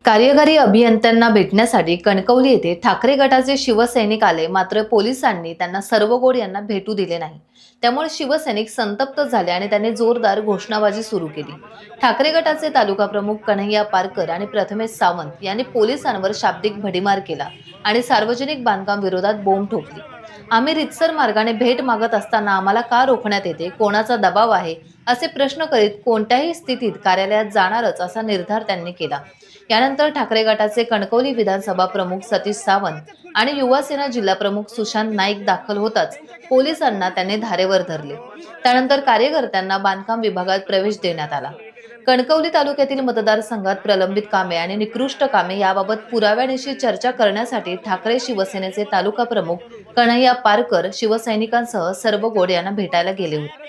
कार्यकारी अभियंत्यांना भेटण्यासाठी कणकवली येथे ठाकरे गटाचे शिवसैनिक आले, मात्र पोलिसांनी त्यांना सर्वगोड यांना भेटू दिले नाही। त्यामुळे शिवसैनिक संतप्त झाले आणि त्यांनी जोरदार घोषणाबाजी सुरू केली। ठाकरे गटाचे तालुका प्रमुख कन्हैया पारकर आणि प्रथमेश सावंत यांनी पोलिसांवर शाब्दिक भडीमार केला आणि सार्वजनिक बांधकाम विरोधात बोंब ठोकली। आम्ही रितसर मार्गाने भेट मागत असताना आम्हाला का रोखण्यात येते, कोणाचा दबाव आहे, असे प्रश्न करीत कोणत्याही स्थितीत कार्यालयात जाणारच असा निर्धार त्यांनी केला। यानंतर ठाकरे गटाचे कणकवली विधानसभा प्रमुख सतीश सावंत आणि युवासेना जिल्हा प्रमुख सुशांत नाईक दाखल होताच पोलिसांना त्यांनी धारेवर धरले। त्यानंतर कार्यकर्त्यांना बांधकाम विभागात प्रवेश देण्यात आला। कणकवली तालुक्यातील मतदारसंघात प्रलंबित कामे आणि निकृष्ट कामे याबाबत पुराव्यानिशी चर्चा करण्यासाठी ठाकरे शिवसेनेचे तालुका प्रमुख कन्हैया पारकर शिवसैनिकांसह सर्व गोड यांना भेटायला गेले होते।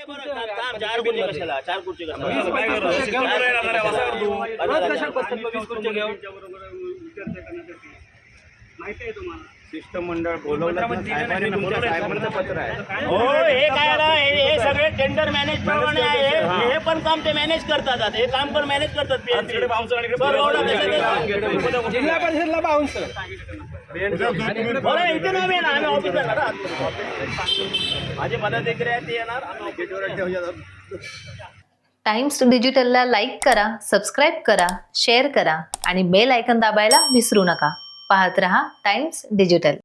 शिष्टमंडळ बोलवलं साहेबांचं पत्र आहे। हो, हे काय ना, हे सगळे टेंडर मॅनेज प्रमाणे आहे। हे पण काम ते मॅनेज करतात, हे काम पण मॅनेज करतात। जिल्हा परिषदला बाउन्स इथे नाव येणार, आम्ही ऑफिसला राहणार, माझे पदाधिकारी आहेत ते येणार, आम्ही टाइम्स डिजिटलला लाईक करा, सबस्क्राइब करा, शेअर करा आणि बेल आयकॉन दाबायला विसरू नका। पाहत रहा टाइम्स डिजिटल।